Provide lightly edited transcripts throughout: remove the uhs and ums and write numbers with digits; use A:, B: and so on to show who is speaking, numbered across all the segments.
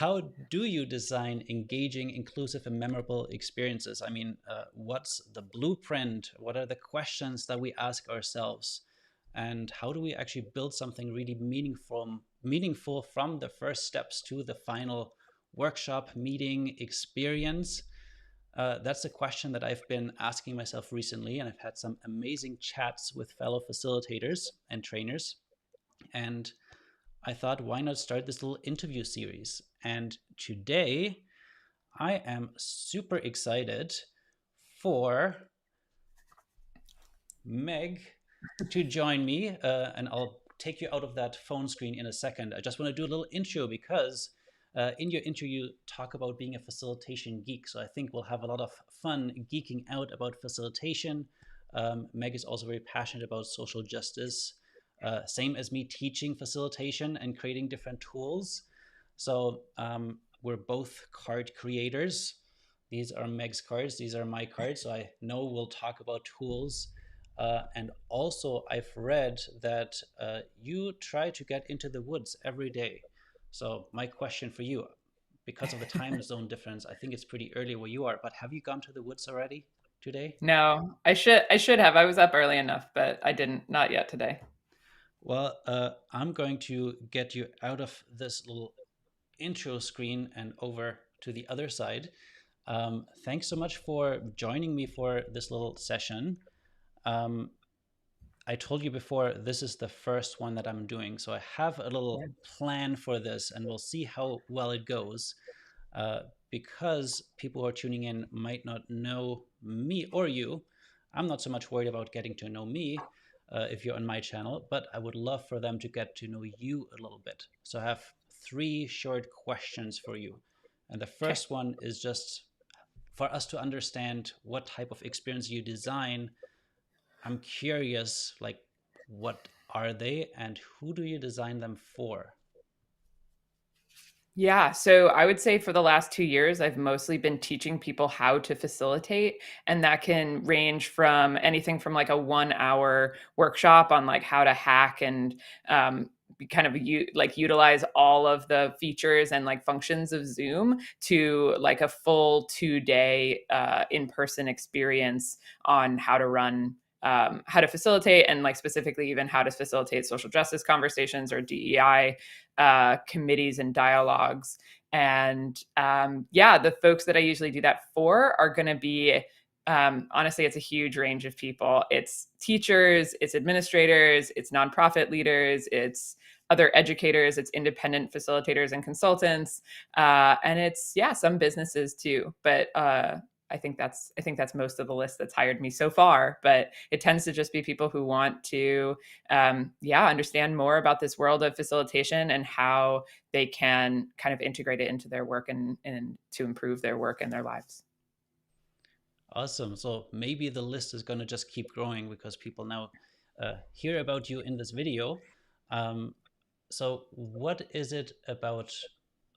A: how do you design engaging, inclusive, and memorable experiences? I mean, what's the blueprint? What are the questions that we ask ourselves? And how do we actually build something really meaningful from the first steps to the final workshop, meeting, experience? That's a question that I've been asking myself recently, and I've had some amazing chats with fellow facilitators and trainers. And I thought, why not start this little interview series? And today, I am super excited for Meg to join me, and I'll take you out of that phone screen in a second. I just want to do a little intro because in your intro, you talk about being a facilitation geek. So I think we'll have a lot of fun geeking out about facilitation. Meg is also very passionate about social justice, same as me teaching facilitation and creating different tools. So we're both card creators. These are Meg's cards, these are my cards. So I know we'll talk about tools. And also, I've read that you try to get into the woods every day. So my question for you, because of the time zone difference, I think it's pretty early where you are, but have you gone to the woods already today?
B: No, I should have. I was up early enough, but I didn't. Not yet today.
A: Well, I'm going to get you out of this little intro screen and over to the other side. Thanks so much for joining me for this little session. Um, I told you before, this is the first one that I'm doing. So I have a little plan for this, and we'll see how well it goes. Because people who are tuning in might not know me or you, I'm not so much worried about getting to know me if you're on my channel, but I would love for them to get to know you a little bit. So I have 3 short questions for you. And the
B: Okay.
A: first one is just for us to understand what type of experience you design. I'm curious, like, what are they and who do you design them for?
B: Yeah, so I would say for the last 2 years, I've mostly been teaching people how to facilitate. And that can range from anything from like a 1 hour workshop on like how to hack and kind of utilize all of the features and like functions of Zoom to like a full 2 day in-person experience on how to run how to facilitate and like specifically even how to facilitate social justice conversations or DEI committees and dialogues. And yeah, the folks that I usually do that for are going to be honestly, it's a huge range of people. It's teachers, it's administrators, it's nonprofit leaders, it's other educators, it's independent facilitators and consultants, and it's some businesses too. But I think that's most of the list that's hired me so far. But it tends to just be people who want to understand more about this world of facilitation and how they can kind of integrate it into their work and to improve their work and their lives.
A: Awesome. So maybe the list is going to just keep growing because people now hear about you in this video. Um, so what is it about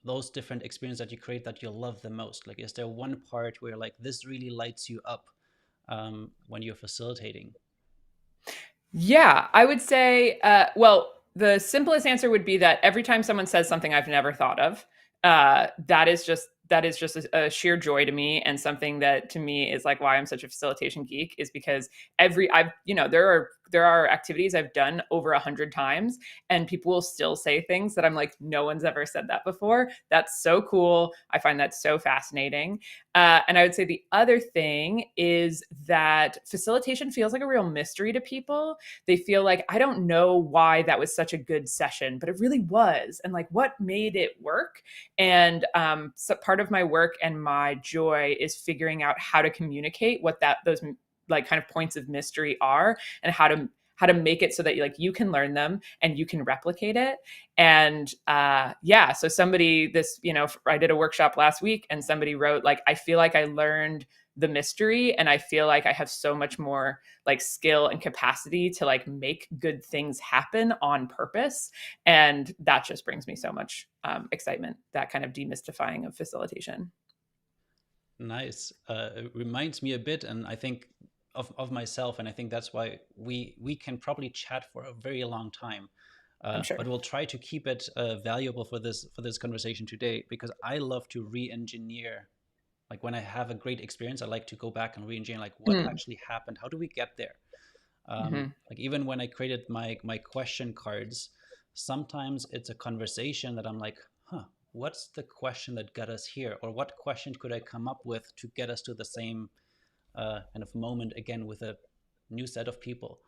A: those different experiences that you create that you love the most? Like, is there one part where like this really lights you up when you're facilitating?
B: Yeah, I would say, well, the simplest answer would be that every time someone says something I've never thought of, that is just a sheer joy to me, and something that to me is like why I'm such a facilitation geek is because there are activities I've done over 100 times, and people will still say things that I'm like, no one's ever said that before. That's so cool. I find that so fascinating. And I would say the other thing is that facilitation feels like a real mystery to people. They feel like, I don't know why that was such a good session, but it really was. And like, what made it work? And so part of my work and my joy is figuring out how to communicate what those like kind of points of mystery are, and how to make it so that you can learn them and you can replicate it. And so I did a workshop last week, and somebody wrote like, I feel like I learned the mystery, and I feel like I have so much more like skill and capacity to like make good things happen on purpose. And that just brings me so much excitement, that kind of demystifying of facilitation.
A: Nice. It reminds me a bit, and I think of myself, and I think that's why we can probably chat for a very long time.
B: I'm sure.
A: But we'll try to keep it valuable for this conversation today, because I love to re-engineer. Like when I have a great experience, I like to go back and re-engineer, like what
B: Mm.
A: actually happened, how do we get there?
B: Hmm.
A: Like even when I created my question cards, sometimes it's a conversation that I'm like, huh, what's the question that got us here, or what question could I come up with to get us to the same kind of moment again with a new set of people.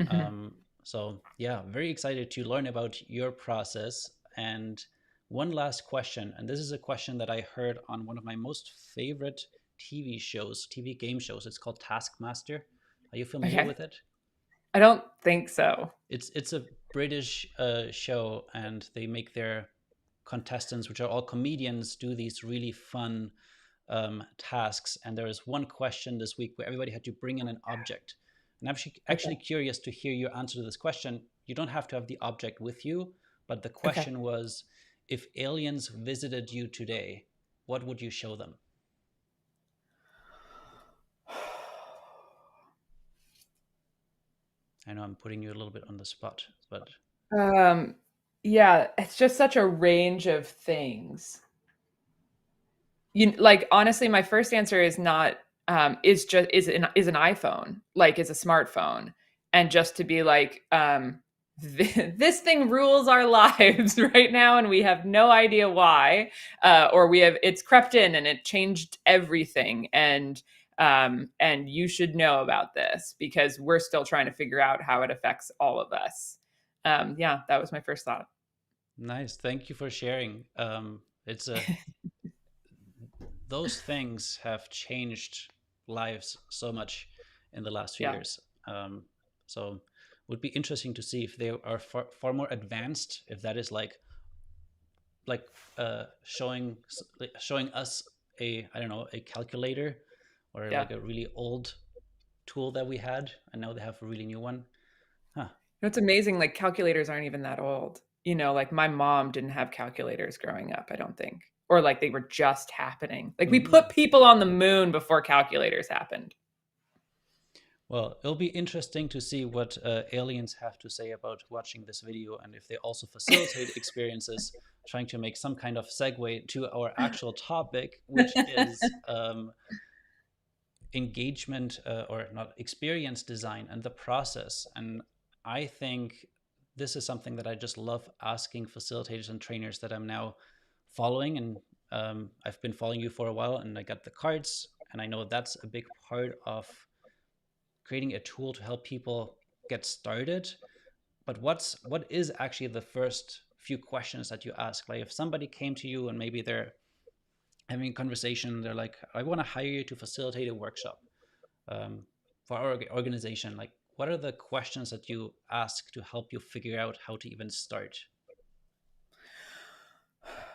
B: Hmm.
A: So yeah, very excited to learn about your process. And one last question, and this is a question that I heard on one of my most favorite TV shows, TV game shows. It's called Taskmaster. Are you familiar
B: Okay.
A: with it?
B: I don't think so.
A: It's a British show, and they make their contestants, which are all comedians, do these really fun tasks. And there is one question this week where everybody had to bring in an object. And I'm actually
B: Okay.
A: curious to hear your answer to this question. You don't have to have the object with you, but the
B: Okay.
A: question was, if aliens visited you today, what would you show them? I know I'm putting you a little bit on the spot, but
B: Um, yeah, it's just such a range of things. You like honestly, my first answer is not is an iPhone, like is a smartphone, and just to be like this thing rules our lives right now, and we have no idea why, or we have it's crept in and it changed everything, and you should know about this because we're still trying to figure out how it affects all of us. Yeah, that was my first thought.
A: nice. Thank you for sharing. It's a Those things have changed lives so much in the last few
B: Yeah.
A: years. So it would be interesting to see if they are far more advanced, if that is like showing us a, I don't know, a calculator, or
B: Yeah.
A: like a really old tool that we had, and now they have a really new one. Huh.
B: It's amazing, like calculators aren't even that old. Like my mom didn't have calculators growing up, I don't think. Or like they were just happening. Like we
A: Mm.
B: put people on the moon before calculators happened.
A: Well, it'll be interesting to see what aliens have to say about watching this video, and if they also facilitate experiences, trying to make some kind of segue to our actual topic, which is engagement, or not, experience design and the process. And I think this is something that I just love asking facilitators and trainers that I'm now following. And I've been following you for a while, and I got the cards, and I know that's a big part of creating a tool to help people get started. But what is actually the first few questions that you ask? Like if somebody came to you and maybe they're having a conversation, they're like, I want to hire you to facilitate a workshop um, for our organization. Like, what are the questions that you ask to help you figure out how to even start?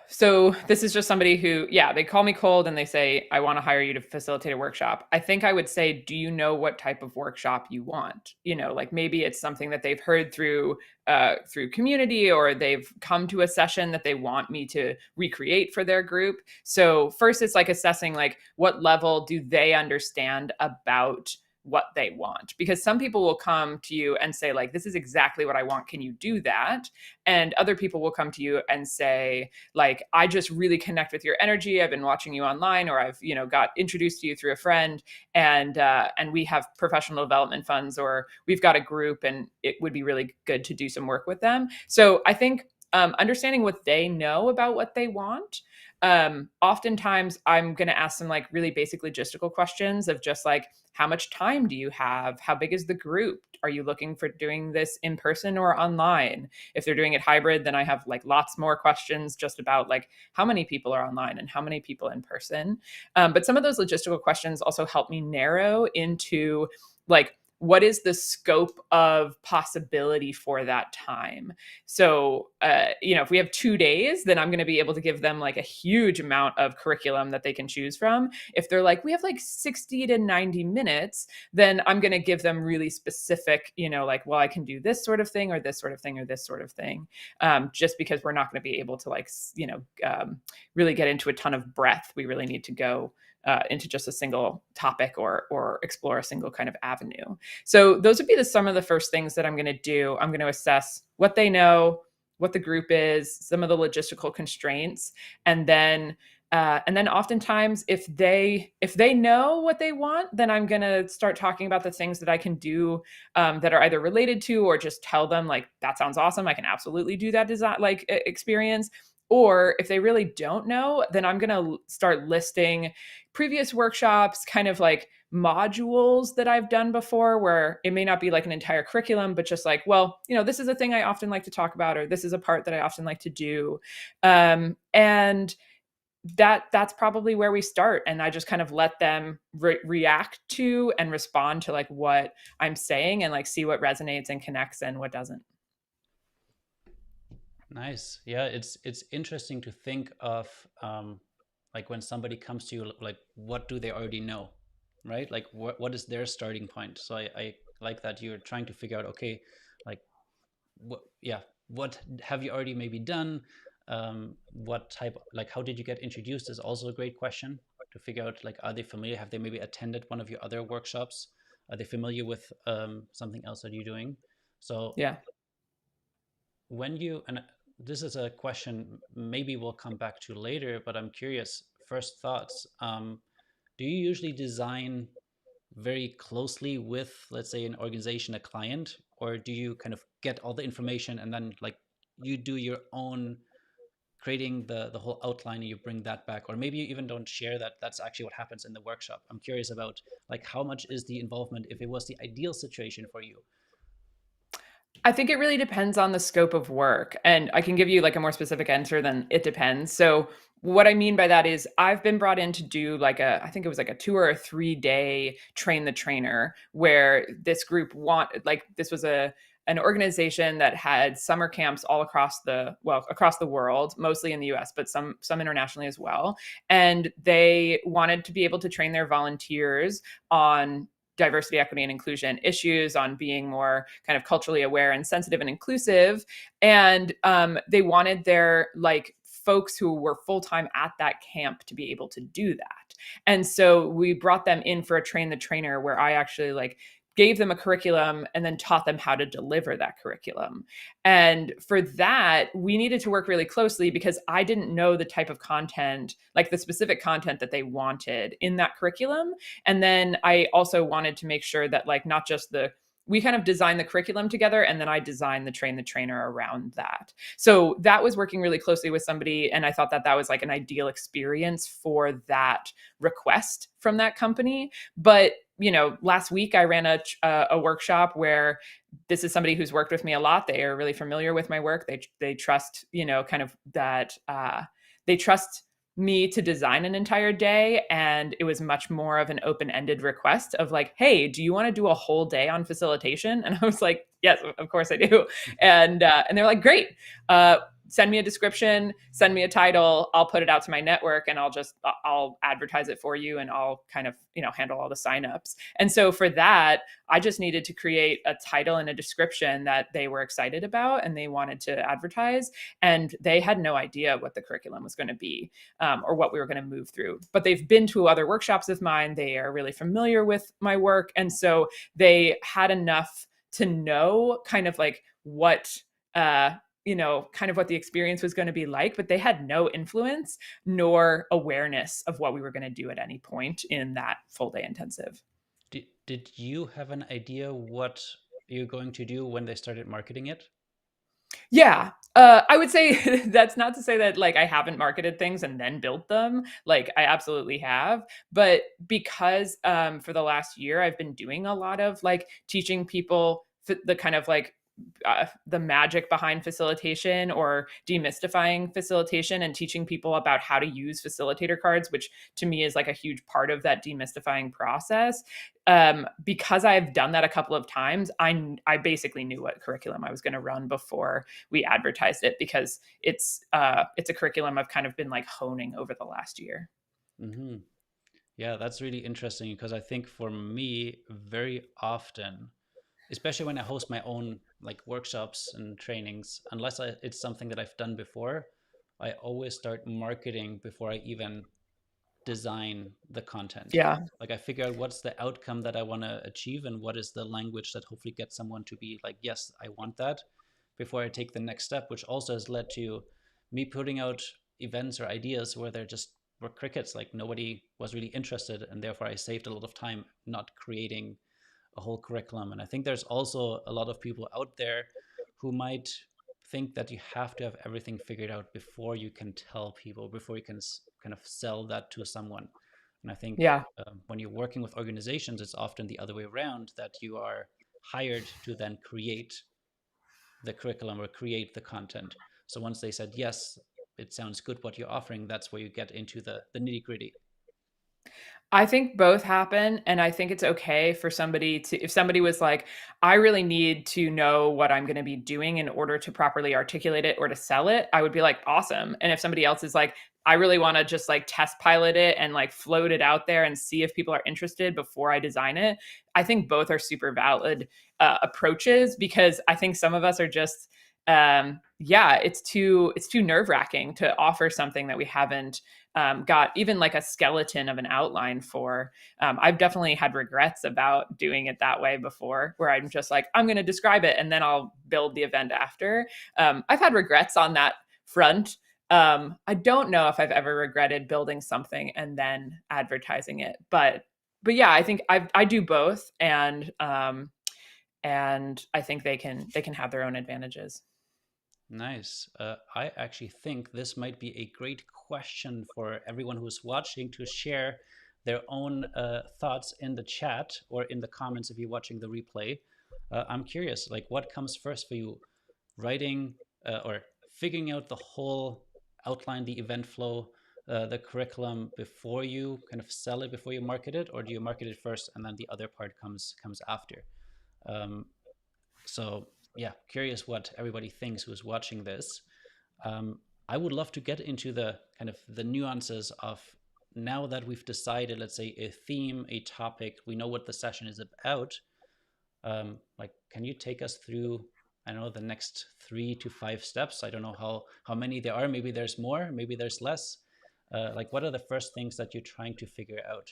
B: So this is just somebody who, yeah, they call me cold and they say, I want to hire you to facilitate a workshop. I think I would say, do you know what type of workshop you want? Like maybe it's something that they've heard through community, or they've come to a session that they want me to recreate for their group. So first it's like assessing like what level do they understand about what they want, because some people will come to you and say like, this is exactly what I want, can you do that? And other people will come to you and say like, I just really connect with your energy, I've been watching you online, or I've got introduced to you through a friend, and we have professional development funds, or we've got a group and it would be really good to do some work with them. So I think understanding what they know about what they want. Oftentimes I'm going to ask them like really basic logistical questions of just like, how much time do you have? How big is the group? Are you looking for doing this in person or online? If they're doing it hybrid, then I have like lots more questions just about like how many people are online and how many people in person. But some of those logistical questions also help me narrow into like, what is the scope of possibility for that time? So, if we have 2 days, then I'm going to be able to give them like a huge amount of curriculum that they can choose from. If they're like, we have like 60 to 90 minutes, then I'm going to give them really specific, like, well, I can do this sort of thing or this sort of thing or this sort of thing, just because we're not going to be able to like, really get into a ton of breadth. We really need to go into just a single topic or explore a single kind of avenue. So those would be some of the first things that I'm going to do. I'm going to assess what they know, what the group is, some of the logistical constraints, and then oftentimes if they know what they want, then I'm gonna start talking about the things that I can do that are either related to, or just tell them like, that sounds awesome, I can absolutely do that design like experience. Or if they really don't know, then I'm gonna start listing previous workshops, kind of like modules that I've done before, where it may not be like an entire curriculum, but just like, well, this is a thing I often like to talk about, or this is a part that I often like to do. And that's probably where we start, and I just kind of let them react to and respond to like what I'm saying, and like see what resonates and connects and what doesn't.
A: Nice. Yeah, it's interesting to think of like when somebody comes to you, like what do they already know, right? Like what is their starting point? So I like that you're trying to figure out, okay, like what, yeah, what have you already maybe done? What type, like how did you get introduced is also a great question to figure out, like are they familiar? Have they maybe attended one of your other workshops? Are they familiar with something else that you're doing? So
B: Yeah.
A: when you, and this is a question maybe we'll come back to later, but I'm curious, first thoughts, do you usually design very closely with, let's say, an organization, a client, or do you kind of get all the information and then like you do your own creating the whole outline and you bring that back, or maybe you even don't share that that's actually what happens in the workshop? I'm curious about like how much is the involvement if it was the ideal situation for you.
B: I think it really depends on the scope of work. And I can give you like a more specific answer than it depends. So what I mean by that is I've been brought in to do like I think it was like a 2 or a 3 day train the trainer, where this group like this was an organization that had summer camps all across the world, mostly in the US, but some internationally as well. And they wanted to be able to train their volunteers on diversity, equity, and inclusion issues, on being more kind of culturally aware and sensitive and inclusive. And they wanted their like folks who were full-time at that camp to be able to do that. And so we brought them in for a train the trainer, where I actually like gave them a curriculum and then taught them how to deliver that curriculum. And for that, we needed to work really closely because I didn't know the type of content, like the specific content that they wanted in that curriculum. And then I also wanted to make sure that like not just we kind of designed the curriculum together, and then I designed the train the trainer around that. So that was working really closely with somebody, and I thought that that was like an ideal experience for that request from that company. But last week I ran a workshop where this is somebody who's worked with me a lot. They are really familiar with my work. They trust, kind of that they trust me to design an entire day. And it was much more of an open-ended request of like, hey, do you want to do a whole day on facilitation? And I was like, yes, of course I do. And they're like, great. Send me a description, send me a title, I'll put it out to my network, and I'll advertise it for you, and I'll kind of, handle all the signups. And so for that, I just needed to create a title and a description that they were excited about and they wanted to advertise. And they had no idea what the curriculum was going to be, or what we were going to move through. But they've been to other workshops of mine. They are really familiar with my work. And so they had enough to know kind of like what, kind of what the experience was going to be like, but they had no influence nor awareness of what we were going to do at any point in that full day intensive.
A: Did you have an idea what you're going to do when they started marketing it?
B: Yeah. I would say that's not to say that like I haven't marketed things and then built them. Like I absolutely have. But because for the last year, I've been doing a lot of like teaching people the kind of like the magic behind facilitation, or demystifying facilitation, and teaching people about how to use facilitator cards, which to me is like a huge part of that demystifying process. Because I've done that a couple of times, I basically knew what curriculum I was going to run before we advertised it, because it's a curriculum I've kind of been like honing over the last year.
A: Mm-hmm. Yeah, that's really interesting because I think for me, very often, especially when I host my own like workshops and trainings, it's something that I've done before, I always start marketing before I even design the content.
B: Yeah.
A: Like I figure out what's the outcome that I want to achieve and what is the language that hopefully gets someone to be like, yes, I want that, before I take the next step, which also has led to me putting out events or ideas where there just were crickets, like nobody was really interested, and therefore I saved a lot of time not creating a whole curriculum. And I think there's also a lot of people out there who might think that you have to have everything figured out before you can tell people, before you can kind of sell that to someone. And I think
B: Yeah.
A: when you're working with organizations, it's often the other way around, that you are hired to then create the curriculum or create the content. So once they said, yes, it sounds good what you're offering, that's where you get into the nitty gritty.
B: I think both happen. And I think it's okay for somebody to, if somebody was like, I really need to know what I'm going to be doing in order to properly articulate it or to sell it, I would be like, awesome. And if somebody else is like, I really want to just like test pilot it and like float it out there and see if people are interested before I design it, I think both are super valid approaches, because I think some of us are just, yeah, it's too nerve wracking to offer something that we haven't got even like a skeleton of an outline for. I've definitely had regrets about doing it that way before, where I'm just like, I'm going to describe it and then I'll build the event after. I've had regrets on that front. I don't know if I've ever regretted building something and then advertising it, but yeah, I think I do both, and I think they can have their own advantages.
A: Nice. I actually think this might be a great question for everyone who's watching to share their own thoughts in the chat or in the comments if you're watching the replay. I'm curious, like, what comes first for you? Writing or figuring out the whole outline, the event flow, the curriculum before you kind of sell it, before you market it, or do you market it first and then the other part comes after? Um, so yeah, curious what everybody thinks who's watching this. I would love to get into the kind of the nuances of, now that we've decided, let's say, a theme, a topic, we know what the session is about. Like, can you take us through, I don't know, the next 3 to 5 steps? I don't know how many there are. Maybe there's more, maybe there's less. Like, what are the first things that you're trying to figure out?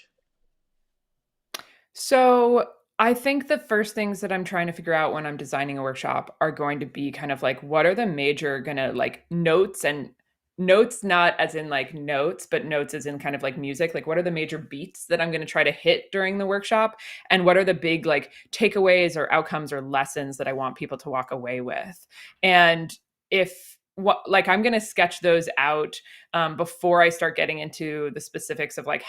B: So I think the first things that I'm trying to figure out when I'm designing a workshop are going to be kind of like, what are the major gonna like notes, and notes not as in like notes, but notes as in kind of like music. Like, what are the major beats that I'm going to try to hit during the workshop? And what are the big like takeaways or outcomes or lessons that I want people to walk away with? And if what, like, I'm going to sketch those out before I start getting into the specifics of like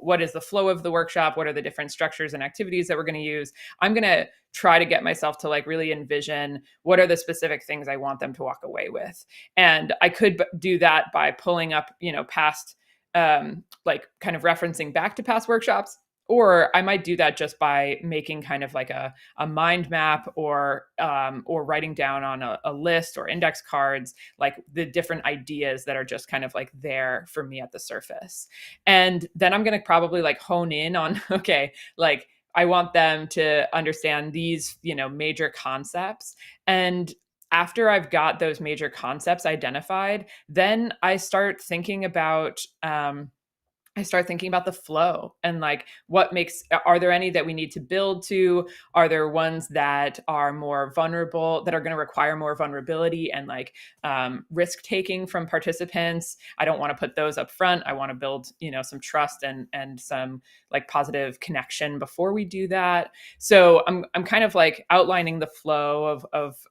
B: what is the flow of the workshop, what are the different structures and activities that we're going to use. I'm going to try to get myself to like really envision what are the specific things I want them to walk away with. And I could do that by pulling up, past, like kind of referencing back to past workshops. Or I might do that just by making kind of like a mind map, or writing down on a list or index cards, like the different ideas that are just kind of like there for me at the surface. And then I'm going to probably like hone in on, okay, like I want them to understand these, major concepts. And after I've got those major concepts identified, then I start thinking about the flow and like are there any that we need to build to? Are there ones that are more vulnerable, that are going to require more vulnerability and like risk taking from participants? I don't want to put those up front. I want to build, some trust and some like positive connection before we do that. So I'm kind of like outlining the flow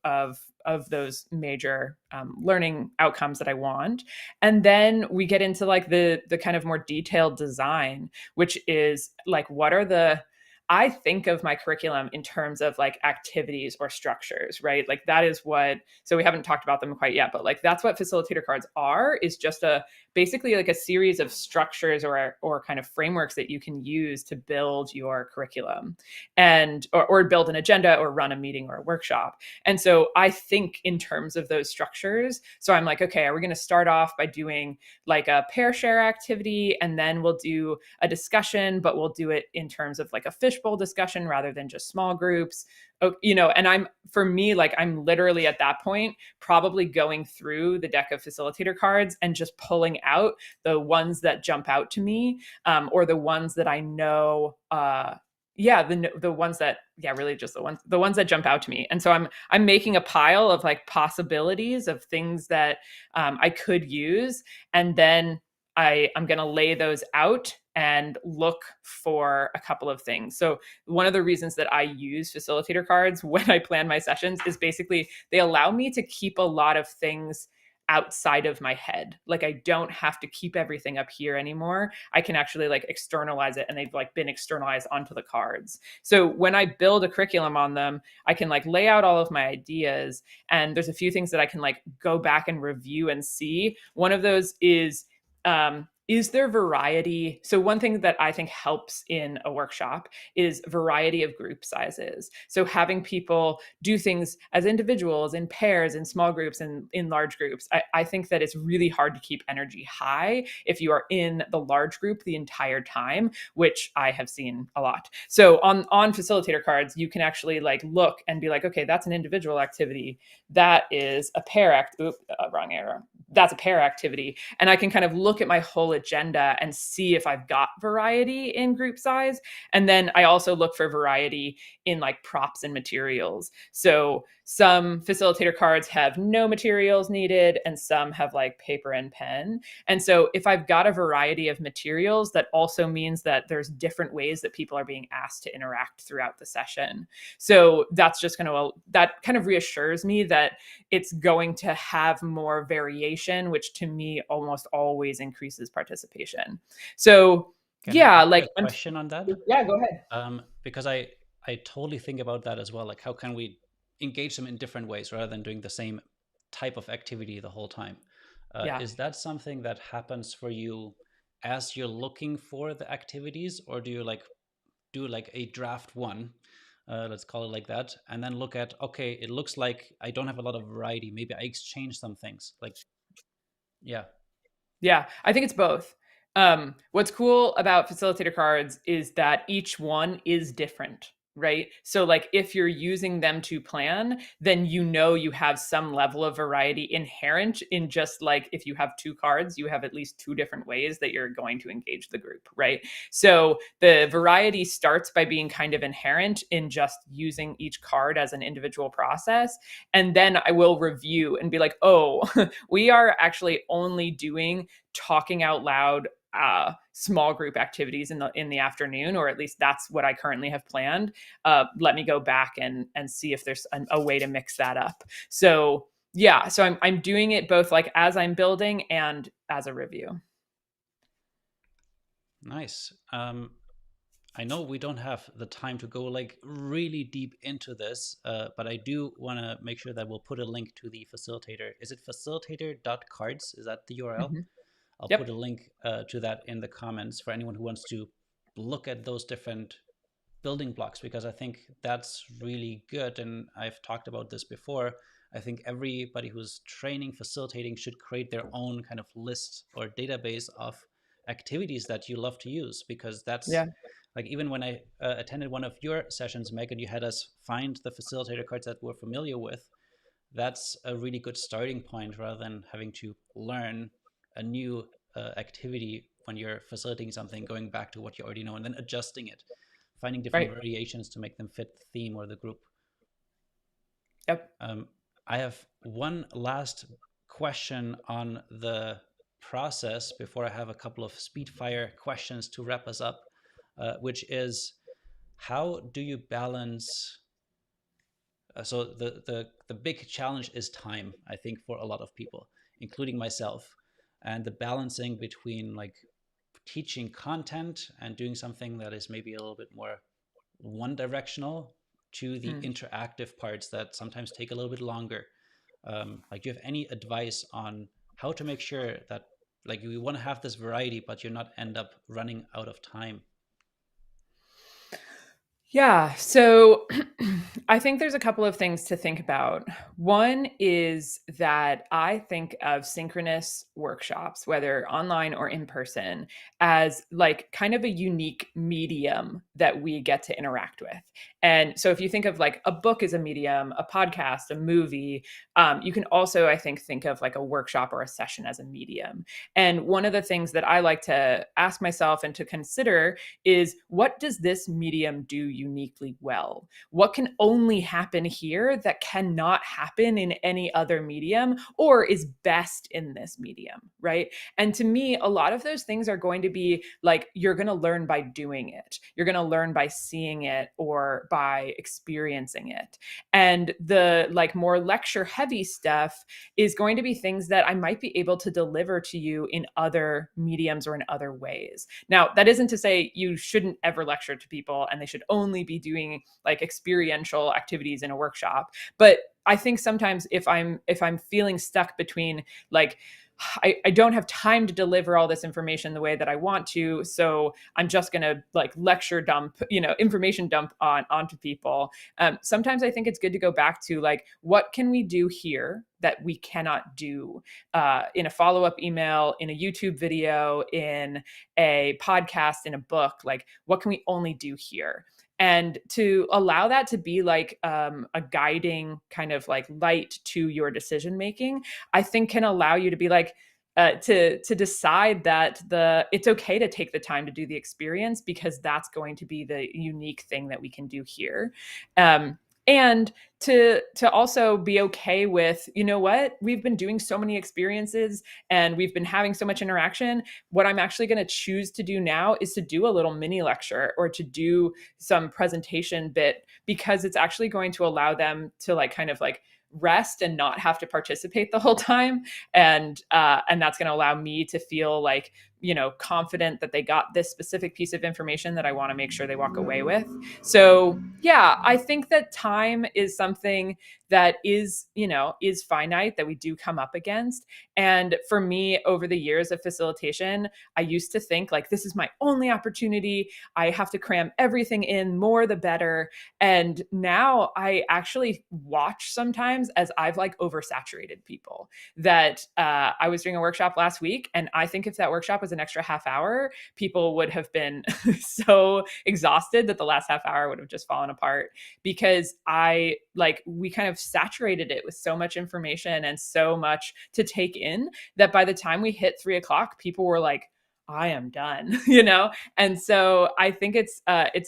B: of those major learning outcomes that I want. And then we get into like the kind of more detailed design, which is like, I think of my curriculum in terms of like activities or structures, right? Like that is so we haven't talked about them quite yet, but like that's what facilitator cards are, is just basically like a series of structures or kind of frameworks that you can use to build your curriculum or build an agenda or run a meeting or a workshop. And so I think in terms of those structures. So I'm like, okay, are we going to start off by doing like a pair share activity, and then we'll do a discussion, but we'll do it in terms of like a fishbowl discussion rather than just small groups. And for me, like, I'm literally at that point probably going through the deck of facilitator cards and just pulling out the ones that jump out to me, or the ones that I know, the ones that, really just the ones that jump out to me. And so I'm making a pile of like possibilities of things that I could use, and then I'm going to lay those out and look for a couple of things. So one of the reasons that I use facilitator cards when I plan my sessions is basically they allow me to keep a lot of things outside of my head. Like, I don't have to keep everything up here anymore. I can actually like externalize it, and they've like been externalized onto the cards. So when I build a curriculum on them, I can like lay out all of my ideas, and there's a few things that I can like go back and review and see. One of those is there variety? So one thing that I think helps in a workshop is variety of group sizes. So having people do things as individuals, in pairs, in small groups, and in large groups. I think that it's really hard to keep energy high if you are in the large group the entire time, which I have seen a lot. So on facilitator cards, you can actually like look and be like, okay, that's an individual activity. That is a pair wrong arrow. That's a pair activity. And I can kind of look at my whole agenda and see if I've got variety in group size. And then I also look for variety in like props and materials. So some facilitator cards have no materials needed, and some have like paper and pen. And so if I've got a variety of materials, that also means that there's different ways that people are being asked to interact throughout the session. So that's just that kind of reassures me that it's going to have more variation, which to me almost always increases participation. So
A: Can I
B: yeah,
A: ask you
B: like,
A: a question on that?
B: yeah, go ahead.
A: Because I totally think about that as well. Like, how can we engage them in different ways rather than doing the same type of activity the whole time?
B: Yeah.
A: Is that something that happens for you as you're looking for the activities, or do you like do like a draft one, let's call it like that, and then look at, okay, it looks like I don't have a lot of variety. Maybe I exchange some things. Like, yeah,
B: Yeah, I think it's both. What's cool about facilitator cards is that each one is different, right? So, like, if you're using them to plan, then you have some level of variety inherent in just like if you have two cards, you have at least two different ways that you're going to engage the group, right? So, the variety starts by being kind of inherent in just using each card as an individual process. And then I will review and be like, oh, we are actually only doing talking out loud small group activities in the afternoon, or at least that's what I currently have planned. Let me go back and see if there's a way to mix that up. So yeah, so I'm doing it both like as I'm building and as a review.
A: nice. I know we don't have the time to go like really deep into this, but I do want to make sure that we'll put a link to the facilitator. Is it facilitator.cards? Is that the URL?
B: Mhm.
A: I'll put
B: Yep.
A: a link to that in the comments for anyone who wants to look at those different building blocks, because I think that's really good. And I've talked about this before. I think everybody who's training, facilitating should create their own kind of list or database of activities that you love to use, because that's
B: Yeah.
A: like, even when I attended one of your sessions, Meg, and you had us find the facilitator cards that we're familiar with, that's a really good starting point rather than having to learn a new activity when you're facilitating something, going back to what you already know and then adjusting it, finding different
B: Right.
A: variations to make them fit the theme or the group.
B: Yep.
A: Um, I have one last question on the process before I have a couple of speed fire questions to wrap us up, which is, how do you balance? So the big challenge is time, I think, for a lot of people, including myself, and the balancing between like teaching content and doing something that is maybe a little bit more one directional to the
B: Mm.
A: interactive parts that sometimes take a little bit longer. Like, do you have any advice on how to make sure that, like, you want to have this variety, but you're not end up running out of time?
B: Yeah. So I think there's a couple of things to think about. One is that I think of synchronous workshops, whether online or in person, as like kind of a unique medium that we get to interact with. And so if you think of like a book as a medium, a podcast, a movie, you can also, I think of like a workshop or a session as a medium. And one of the things that I like to ask myself and to consider is, what does this medium do uniquely well? What can only happen here that cannot happen in any other medium, or is best in this medium, right? And to me, a lot of those things are going to be like, you're going to learn by doing it. You're going to learn by seeing it or by experiencing it. And the like more lecture heavy stuff is going to be things that I might be able to deliver to you in other mediums or in other ways. Now, that isn't to say you shouldn't ever lecture to people and they should only be doing like experiential activities in a workshop. But I think sometimes if I'm feeling stuck between like, I don't have time to deliver all this information the way that I want to, so I'm just gonna like lecture dump, information dump onto people. Sometimes I think it's good to go back to like, what can we do here that we cannot do in a follow-up email, in a YouTube video, in a podcast, in a book? Like, what can we only do here? And to allow that to be like a guiding kind of like light to your decision making, I think can allow you to be like, to decide that it's okay to take the time to do the experience, because that's going to be the unique thing that we can do here. And to also be okay with, you know what, we've been doing so many experiences and we've been having so much interaction. What I'm actually going to choose to do now is to do a little mini lecture or to do some presentation bit, because it's actually going to allow them to like kind of like rest and not have to participate the whole time. And that's going to allow me to feel like, confident that they got this specific piece of information that I want to make sure they walk away with. So yeah, I think that time is something that is finite, that we do come up against. And for me, over the years of facilitation, I used to think like, this is my only opportunity. I have to cram everything in, more the better. And now I actually watch sometimes as I've like oversaturated people. That I was doing a workshop last week, and I think if that workshop was an extra half hour, people would have been so exhausted that the last half hour would have just fallen apart, because we kind of saturated it with so much information and so much to take in, that by the time we hit 3 o'clock, people were like, I am done, And so I think it's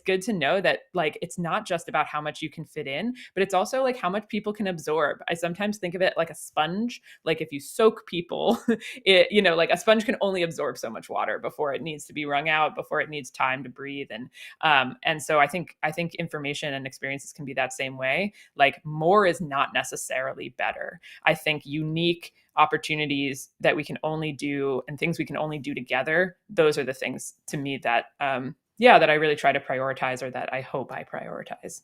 B: good to know that like, it's not just about how much you can fit in, but it's also like how much people can absorb. I sometimes think of it like a sponge. Like if you soak people, like a sponge can only absorb so much water before it needs to be wrung out, before it needs time to breathe. And so I think information and experiences can be that same way. Like, more is not necessarily better. I think unique opportunities that we can only do and things we can only do together, those are the things to me that that I really try to prioritize, or that I hope I prioritize.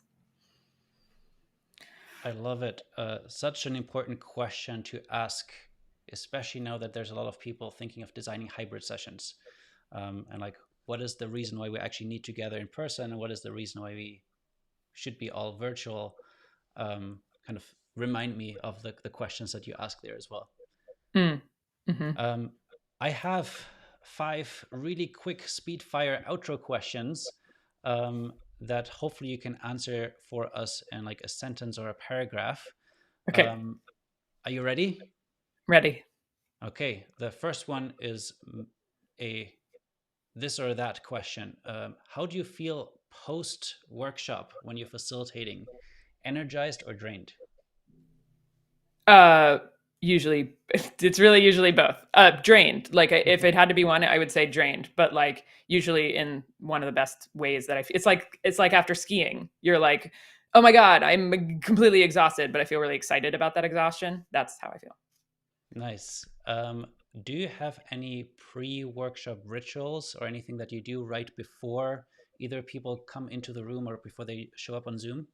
A: I love it. Such an important question to ask, especially now that there's a lot of people thinking of designing hybrid sessions. And like, what is the reason why we actually need to gather in person, and what is the reason why we should be all virtual? Kind of remind me of the questions that you asked there as well.
B: Mm. Mm-hmm.
A: Um, I have 5 really quick speed fire outro questions that hopefully you can answer for us in like a sentence or a paragraph.
B: Okay.
A: Are you ready?
B: Ready.
A: Okay. The first one is a this or that question. How do you feel post workshop when you're facilitating? Energized or drained?
B: Uh, Usually, it's really usually both. Drained. Like if it had to be one, I would say drained. But like usually in one of the best ways that I feel. It's like after skiing, you're like, oh my god, I'm completely exhausted, but I feel really excited about that exhaustion. That's how I feel.
A: Nice. Do you have any pre-workshop rituals or anything that you do right before either people come into the room or before they show up on Zoom?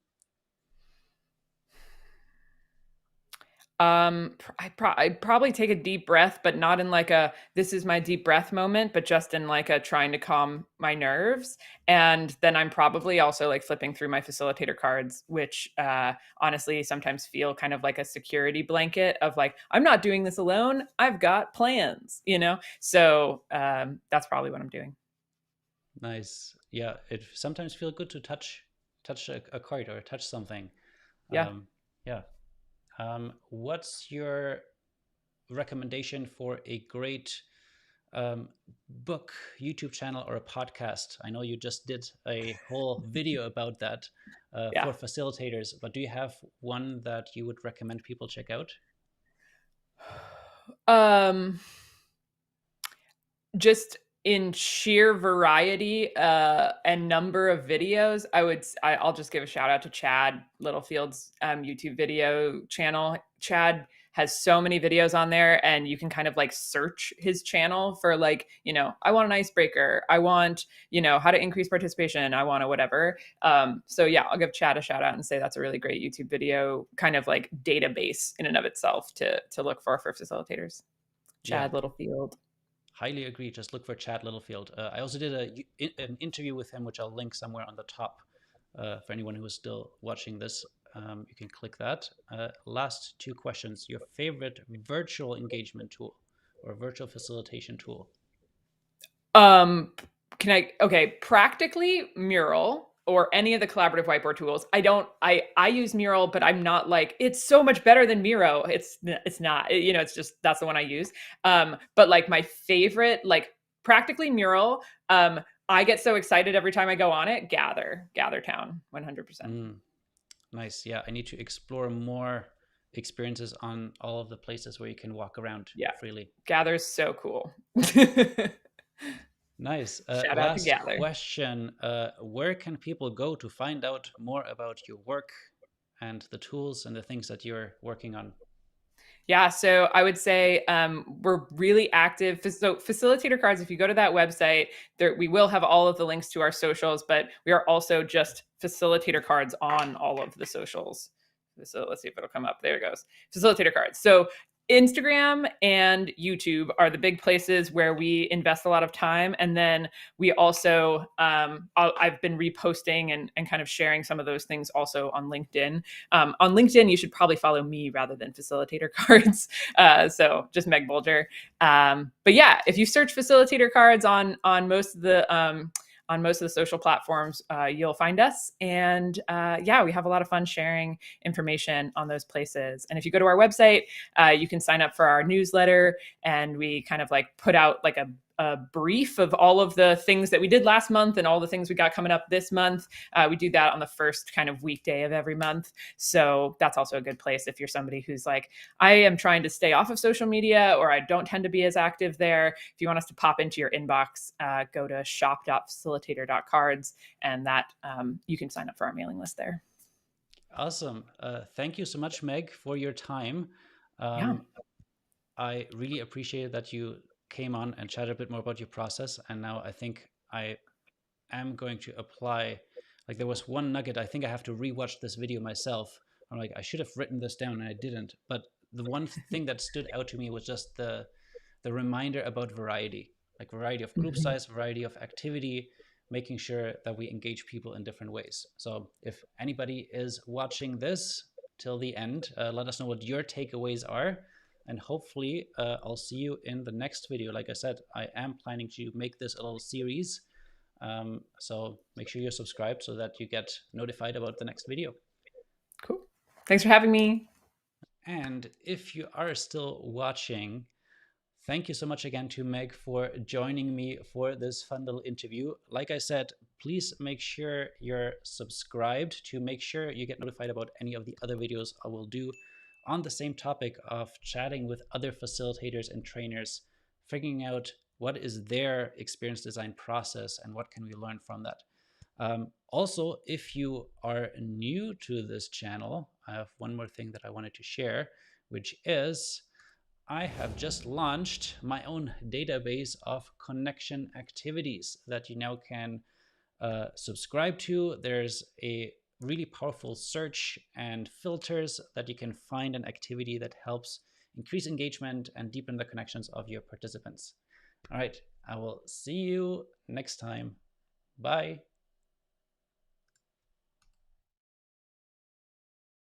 B: I'd probably take a deep breath, but not in like a this is my deep breath moment, but just in like a trying to calm my nerves. And then I'm probably also like flipping through my facilitator cards, which honestly sometimes feel kind of like a security blanket of like, I'm not doing this alone. I've got plans, you know? So that's probably what I'm doing.
A: Nice. Yeah, it sometimes feels good to touch a card or touch something.
B: Yeah.
A: Yeah. What's your recommendation for a great um, book, YouTube channel, or a podcast? I know you just did a whole video about that
B: Yeah.
A: for facilitators, but do you have one that you would recommend people check out?
B: Um, just in sheer variety and number of videos, I'll just give a shout out to Chad Littlefield's YouTube video channel. Chad has so many videos on there, and you can kind of like search his channel for like, you know, I want an icebreaker, I want, you know, how to increase participation, I want a whatever. So yeah, I'll give Chad a shout out and say that's a really great YouTube video kind of like database in and of itself to look for facilitators.
A: Yeah,
B: Chad Littlefield.
A: highly agree. Just look for Chad Littlefield. I also did an interview with him, which I'll link somewhere on the top for anyone who is still watching this. You can click that. Last two questions. Your favorite virtual engagement tool or virtual facilitation tool?
B: Um, practically Mural or any of the collaborative whiteboard tools. I use Mural, but I'm not like it's so much better than Miro. It's not. You know, it's just that's the one I use. But like my favorite, like practically Mural. I get so excited every time I go on it. Gather Town, 100%.
A: Mm, nice. Yeah, I need to explore more experiences on all of the places where you can walk around
B: Yeah,
A: freely.
B: Gather's so cool.
A: Nice.
B: Shout out to
A: Last
B: Gather.
A: question. Where can people go to find out more about your work and the tools and the things that you're working on?
B: Yeah, so I would say we're really active. So Facilitator Cards, if you go to that website, there we will have all of the links to our socials, but we are also just Facilitator Cards on all of the socials. So let's see if it'll come up. There it goes. Facilitator Cards. So Instagram and YouTube are the big places where we invest a lot of time. And then we also, I've been reposting and kind of sharing some of those things also on LinkedIn. On LinkedIn, you should probably follow me rather than Facilitator Cards. So just Meg Bolger. But yeah, if you search Facilitator Cards on most of the social platforms, you'll find us. And yeah, we have a lot of fun sharing information on those places. And if you go to our website, you can sign up for our newsletter, and we kind of like put out like a brief of all of the things that we did last month and all the things we got coming up this month. We do that on the first kind of weekday of every month. So that's also a good place if you're somebody who's like, I am trying to stay off of social media or I don't tend to be as active there. If you want us to pop into your inbox, go to shop.facilitator.cards, and that you can sign up for our mailing list there.
A: Awesome. Thank you so much, Meg, for your time.
B: Yeah.
A: I really appreciate that you came on and chatted a bit more about your process. And now I think I am going to apply. Like there was one nugget. I think I have to rewatch this video myself. I'm like, I should have written this down and I didn't. But the one thing that stood out to me was just the reminder about variety, like variety of group
B: Mhm.
A: size, variety of activity, making sure that we engage people in different ways. So if anybody is watching this till the end, let us know what your takeaways are. And hopefully I'll see you in the next video. Like I said, I am planning to make this a little series. So make sure you're subscribed so that you get notified about the next video.
B: Cool. Thanks for having me.
A: And if you are still watching, thank you so much again to Meg for joining me for this fun little interview. Like I said, please make sure you're subscribed to make sure you get notified about any of the other videos I will do on the same topic of chatting with other facilitators and trainers, figuring out what is their experience design process and what can we learn from that. Also, if you are new to this channel, I have one more thing that I wanted to share, which is I have just launched my own database of connection activities that you now can subscribe to. There's a really powerful search and filters that you can find an activity that helps increase engagement and deepen the connections of your participants. All right, I will see you next time. Bye.